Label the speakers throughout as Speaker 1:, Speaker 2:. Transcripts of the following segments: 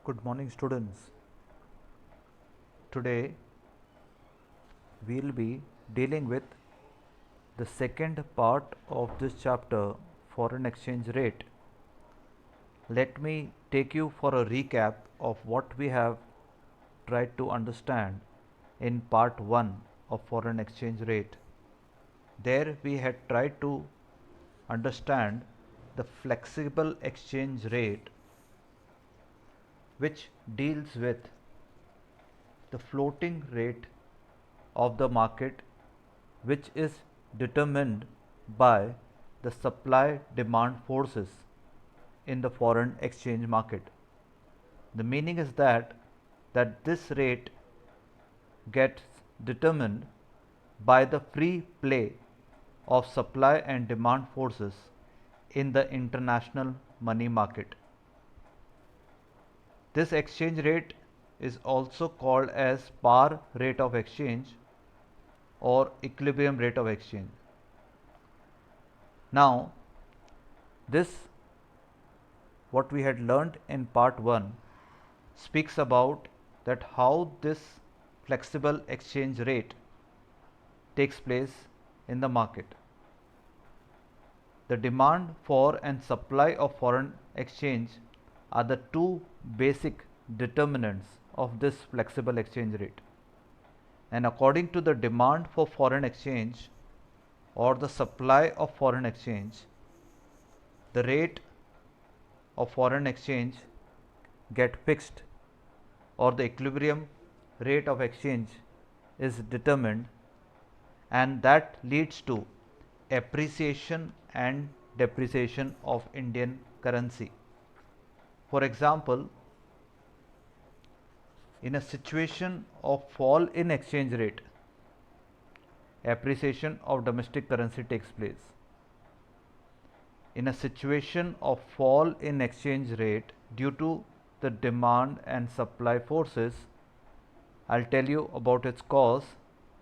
Speaker 1: Good morning, students. Today we will be dealing with the second part of this chapter, foreign exchange rate. Let me take you for a recap of what we have tried to understand in part 1 of foreign exchange rate. There we had tried to understand the flexible exchange rate, which deals with the floating rate of the market, which is determined by the supply demand forces in the foreign exchange market. The meaning is that this rate gets determined by the free play of supply and demand forces in the international money market. This exchange rate is also called as par rate of exchange or equilibrium rate of exchange. Now, this what we had learnt in part 1 speaks about that how this flexible exchange rate takes place in the market. The demand for and supply of foreign exchange are the two basic determinants of this flexible exchange rate. And according to the demand for foreign exchange or the supply of foreign exchange, the rate of foreign exchange get fixed or the equilibrium rate of exchange is determined, and that leads to appreciation and depreciation of Indian currency. For example, in a situation of fall in exchange rate, appreciation of domestic currency takes place. In a situation of fall in exchange rate due to the demand and supply forces, I'll tell you about its cause,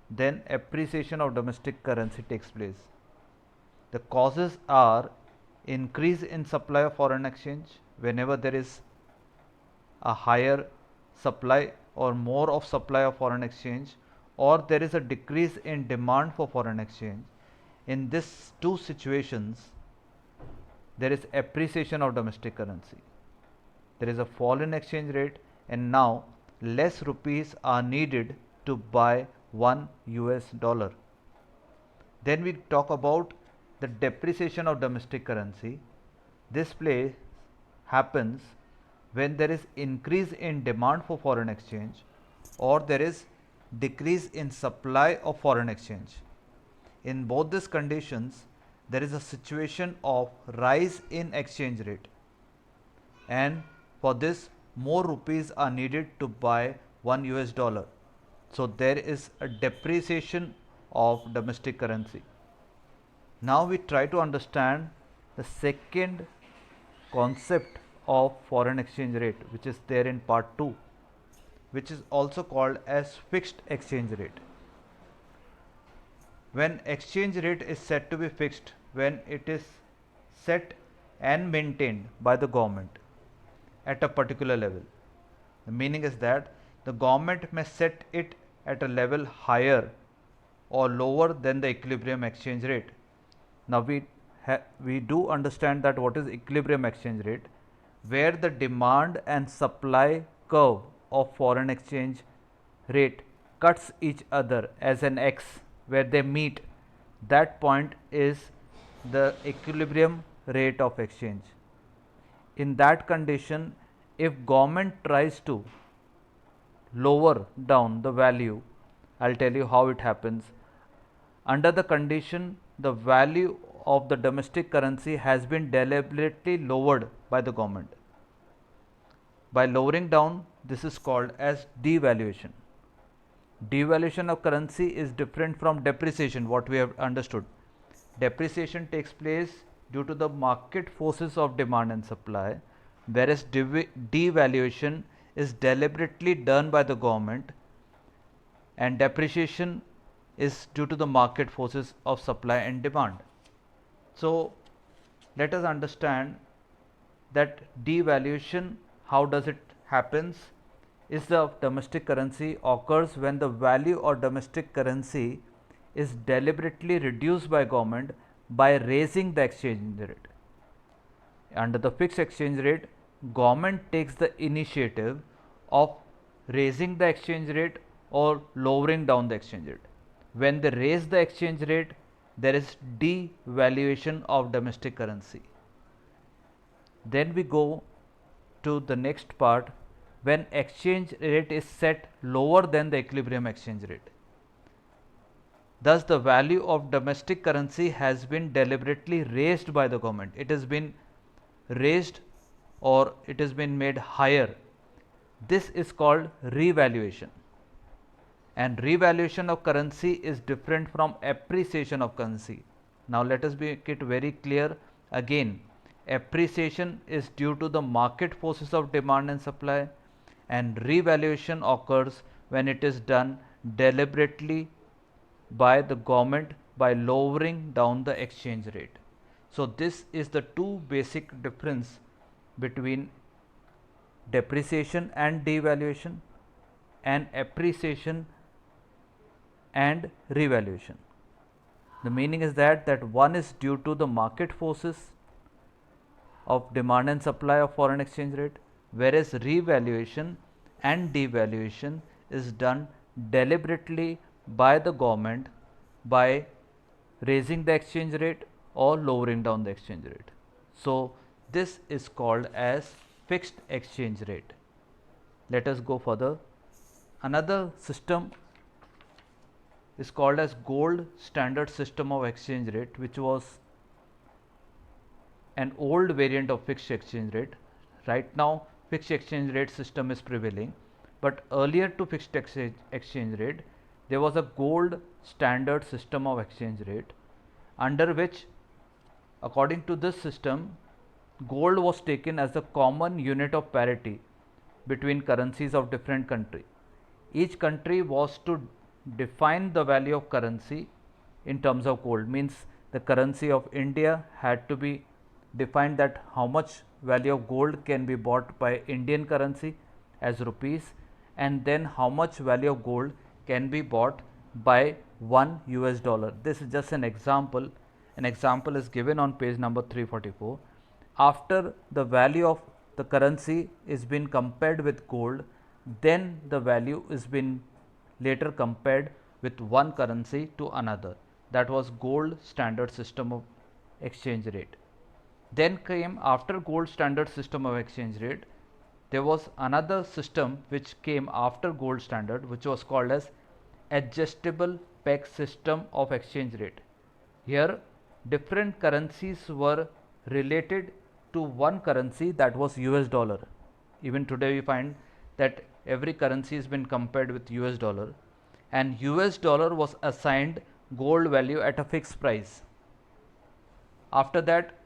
Speaker 1: then appreciation of domestic currency takes place. The causes are increase in supply of foreign exchange whenever there is a higher supply or more of supply of foreign exchange, or there is a decrease in demand for foreign exchange. In these two situations, there is appreciation of domestic currency. There is a fall in exchange rate, and now less rupees are needed to buy $1. Then we talk about the depreciation of domestic currency. This play happens when there is increase in demand for foreign exchange or there is decrease in supply of foreign exchange. In both these conditions, there is a situation of rise in exchange rate, and for this more rupees are needed to buy $1. So there is a depreciation of domestic currency. Now we try to understand the second concept of foreign exchange rate, which is there in part 2, which is also called as fixed exchange rate. When exchange rate is said to be fixed, when it is set and maintained by the government at a particular level. The meaning is that the government may set it at a level higher or lower than the equilibrium exchange rate. Now we do understand that what is equilibrium exchange rate, where the demand and supply curve of foreign exchange rate cuts each other as an X, where they meet. That point is the equilibrium rate of exchange. In that condition, if government tries to lower down the value, I'll tell you how it happens. Under the condition, the value of the domestic currency has been deliberately lowered by the government. By lowering down, this is called as devaluation. Devaluation of currency is different from depreciation, what we have understood. Depreciation takes place due to the market forces of demand and supply, whereas devaluation is deliberately done by the government, and depreciation is due to the market forces of supply and demand. So let us understand that devaluation, how does it happens is the domestic currency occurs when the value of domestic currency is deliberately reduced by government by raising the exchange rate. Under the fixed exchange rate, government takes the initiative of raising the exchange rate or lowering down the exchange rate. When they raise the exchange rate, there is devaluation of domestic currency. Then we go to the next part, when exchange rate is set lower than the equilibrium exchange rate. Thus, the value of domestic currency has been deliberately raised by the government. It has been raised or it has been made higher. This is called revaluation. And revaluation of currency is different from appreciation of currency. Now, let us make it very clear again. Appreciation is due to the market forces of demand and supply, and revaluation occurs when it is done deliberately by the government by lowering down the exchange rate. So, this is the two basic difference between depreciation and devaluation and appreciation and revaluation. The meaning is that one is due to the market forces of demand and supply of foreign exchange rate, whereas revaluation and devaluation is done deliberately by the government by raising the exchange rate or lowering down the exchange rate. So, this is called as fixed exchange rate. Let us go further. Another system is called as gold standard system of exchange rate, which was an old variant of fixed exchange rate. Right now fixed exchange rate system is prevailing, but earlier to fixed exchange rate there was a gold standard system of exchange rate, under which according to this system gold was taken as the common unit of parity between currencies of different country. Each country was to define the value of currency in terms of gold, means the currency of India had to be defined that how much value of gold can be bought by Indian currency as rupees, and then how much value of gold can be bought by $1. This is just an example. An example is given on page number 344. After the value of the currency is been compared with gold, then the value is been later compared with one currency to another. That was gold standard system of exchange rate. Then came, after gold standard system of exchange rate, there was another system which came after gold standard, which was called as adjustable peg system of exchange rate. Here different currencies were related to one currency, that was US dollar. Even today we find that every currency has been compared with US dollar, and US dollar was assigned gold value at a fixed price. After that,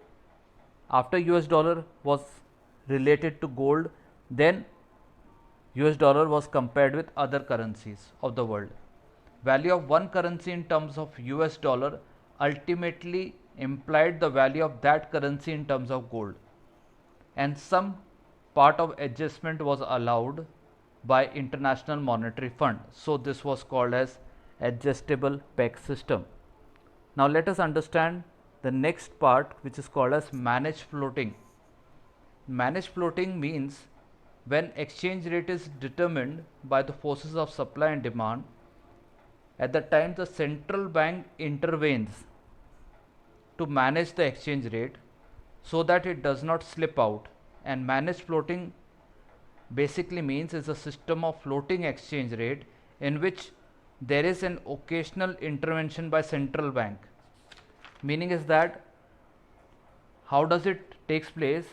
Speaker 1: after US dollar was related to gold, then US dollar was compared with other currencies of the world. Value of one currency in terms of US dollar ultimately implied the value of that currency in terms of gold, and some part of adjustment was allowed by International Monetary Fund. So, this was called as adjustable peg system. Now, let us understand the next part, which is called as managed floating. Managed floating means when exchange rate is determined by the forces of supply and demand, at the time the central bank intervenes to manage the exchange rate so that it does not slip out. And managed floating basically means is a system of floating exchange rate in which there is an occasional intervention by central bank. Meaning is that how does it takes place?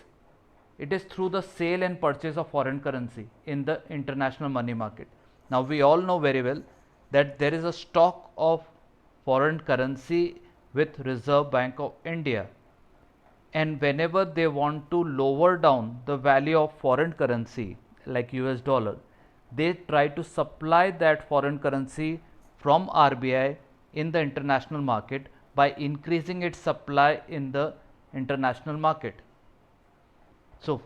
Speaker 1: It is through the sale and purchase of foreign currency in the international money market. Now, we all know very well that there is a stock of foreign currency with Reserve Bank of India, and whenever they want to lower down the value of foreign currency like US dollar, they try to supply that foreign currency from RBI in the international market by increasing its supply in the international market. So,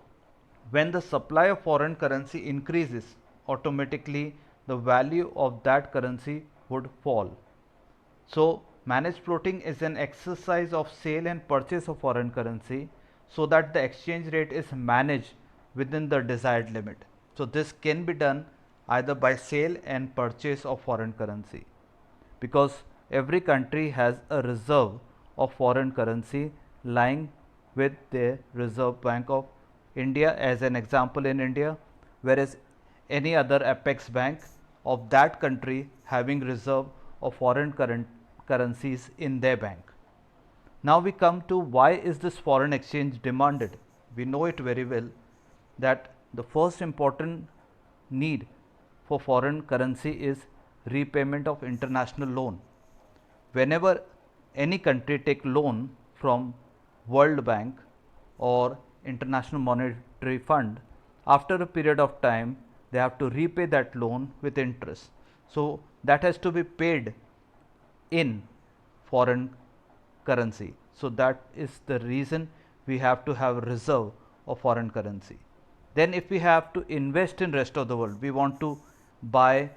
Speaker 1: when the supply of foreign currency increases, automatically the value of that currency would fall. So managed floating is an exercise of sale and purchase of foreign currency so that the exchange rate is managed within the desired limit. So this can be done either by sale and purchase of foreign currency, because every country has a reserve of foreign currency lying with the Reserve Bank of India, as an example in India, whereas any other apex bank of that country having reserve of foreign currencies in their bank. Now we come to why is this foreign exchange demanded. We know it very well that the first important need for foreign currency is repayment of international loan. Whenever any country take loan from World Bank or International Monetary Fund, after a period of time they have to repay that loan with interest. So that has to be paid in foreign currency. So that is the reason we have to have reserve of foreign currency. Then if we have to invest in rest of the world, we want to buy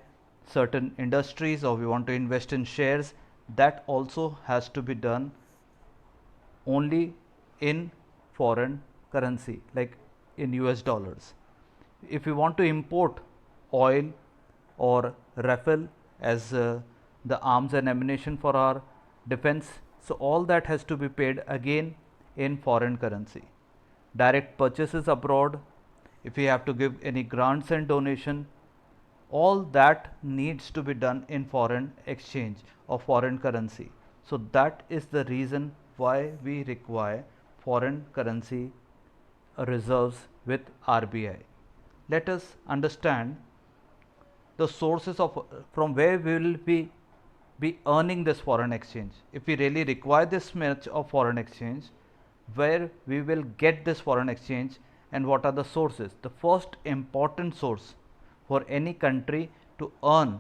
Speaker 1: certain industries or we want to invest in shares, that also has to be done only in foreign currency, like in US dollars. If we want to import oil or Rafale as the arms and ammunition for our defense, so all that has to be paid again in foreign currency. Direct purchases abroad, if we have to give any grants and donation, all that needs to be done in foreign exchange or foreign currency. So that is the reason why we require foreign currency reserves with RBI. Let us understand the sources of from where we will be earning this foreign exchange. If we really require this much of foreign exchange, where we will get this foreign exchange and what are the sources. The first important source for any country to earn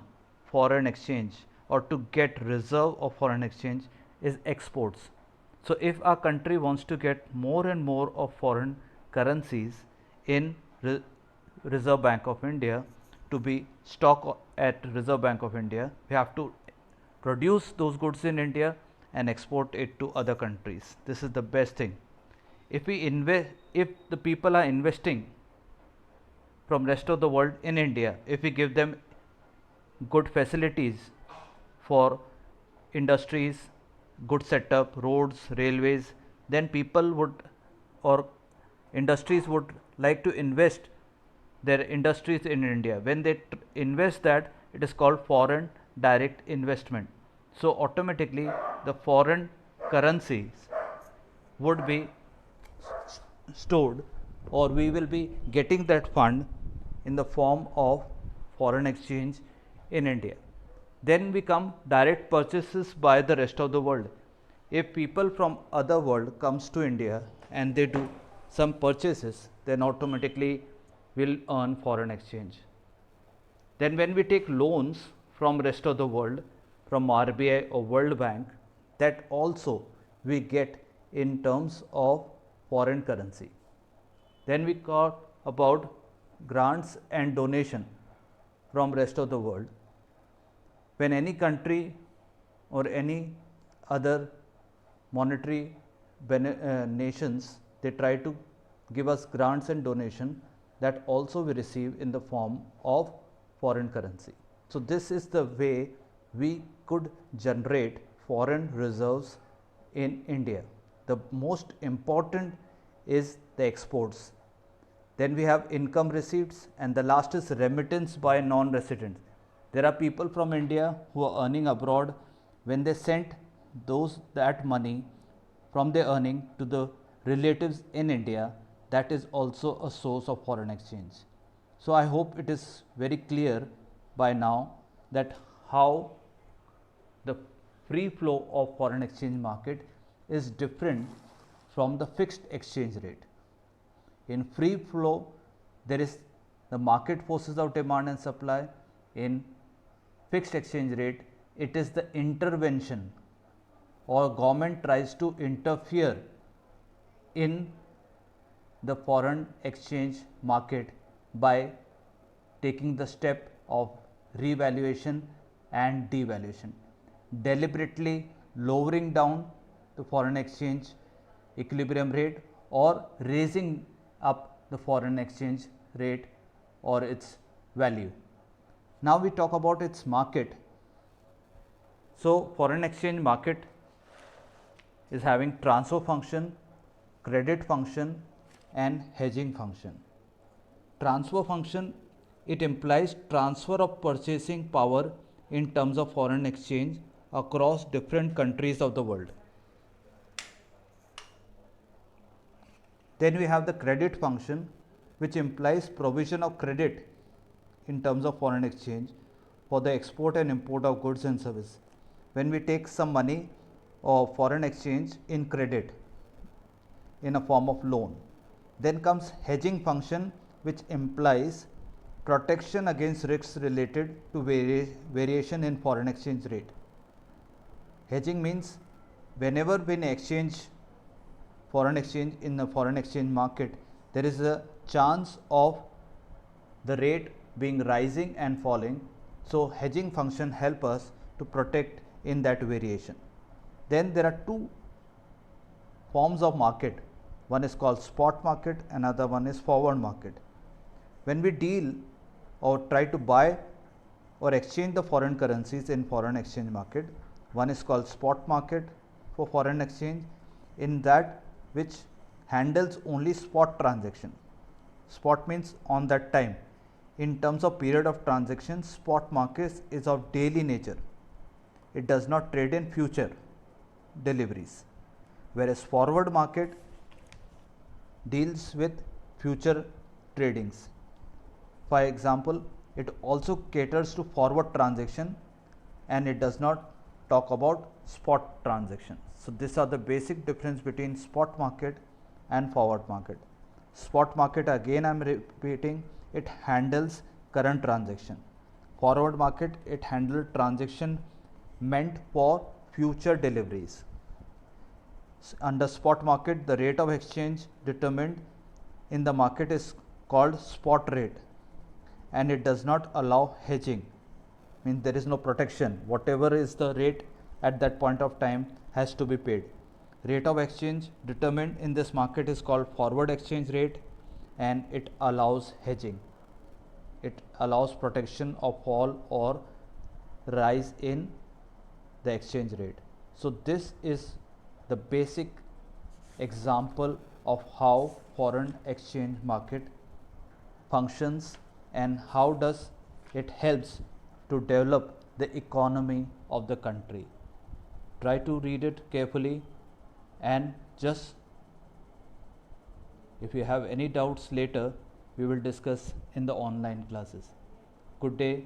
Speaker 1: foreign exchange or to get reserve of foreign exchange is exports. So if our country wants to get more and more of foreign currencies in Reserve Bank of India to be stock at Reserve Bank of India, we have to produce those goods in India and export it to other countries. This is the best thing. If we invest, if the people are investing from rest of the world in India, if we give them good facilities for industries, good setup, roads, railways, then people would or industries would like to invest their industries in India. When they invest that, it is called foreign direct investment. So automatically the foreign currencies would be stored, or we will be getting that fund in the form of foreign exchange in India. Then we come direct purchases by the rest of the world. If people from other world comes to India and they do some purchases, then automatically will earn foreign exchange. Then when we take loans from rest of the world, from RBI or World Bank, that also we get in terms of foreign currency. Then we talk about grants and donation from rest of the world. When any country or any other monetary nations, they try to give us grants and donation, that also we receive in the form of foreign currency. So this is the way we could generate foreign reserves in India. The most important is the exports. Then we have income receipts, and the last is remittance by non-residents. There are people from India who are earning abroad. When they sent that money from their earning to the relatives in India, that is also a source of foreign exchange. So I hope it is very clear by now that how the free flow of foreign exchange market is different from the fixed exchange rate. In free flow, there is the market forces of demand and supply. In fixed exchange rate, it is the intervention, or government tries to interfere in the foreign exchange market by taking the step of revaluation and devaluation, deliberately lowering down the foreign exchange equilibrium rate or raising up the foreign exchange rate or its value. Now we talk about its market. So foreign exchange market is having transfer function, credit function and hedging function. Transfer function, it implies transfer of purchasing power in terms of foreign exchange across different countries of the world. Then we have the credit function, which implies provision of credit in terms of foreign exchange for the export and import of goods and services. When we take some money or foreign exchange in credit in a form of loan. Then comes hedging function, which implies protection against risks related to variation in foreign exchange rate. Hedging means whenever we exchange foreign exchange in the foreign exchange market, there is a chance of the rate being rising and falling. So hedging function help us to protect in that variation. Then there are two forms of market. One is called spot market, another one is forward market. When we deal or try to buy or exchange the foreign currencies in foreign exchange market, one is called spot market for foreign exchange, in that which handles only spot transaction. Spot means on that time. In terms of period of transaction, spot market is of daily nature. It does not trade in future deliveries, whereas forward market deals with future tradings. For example, it also caters to forward transaction and it does not talk about spot transaction. So these are the basic difference between spot market and forward market. Spot market, again I am repeating, it handles current transaction. Forward market, it handles transaction meant for future deliveries. Under spot market, the rate of exchange determined in the market is called spot rate, and it does not allow hedging. Means there is no protection. Whatever is the rate at that point of time has to be paid. Rate of exchange determined in this market is called forward exchange rate, and it allows hedging. It allows protection of fall or rise in the exchange rate. So this is the basic example of how foreign exchange market functions and how does it helps to develop the economy of the country. Try to read it carefully, and just if you have any doubts later, we will discuss in the online classes. Good day.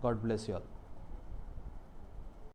Speaker 1: God bless you all.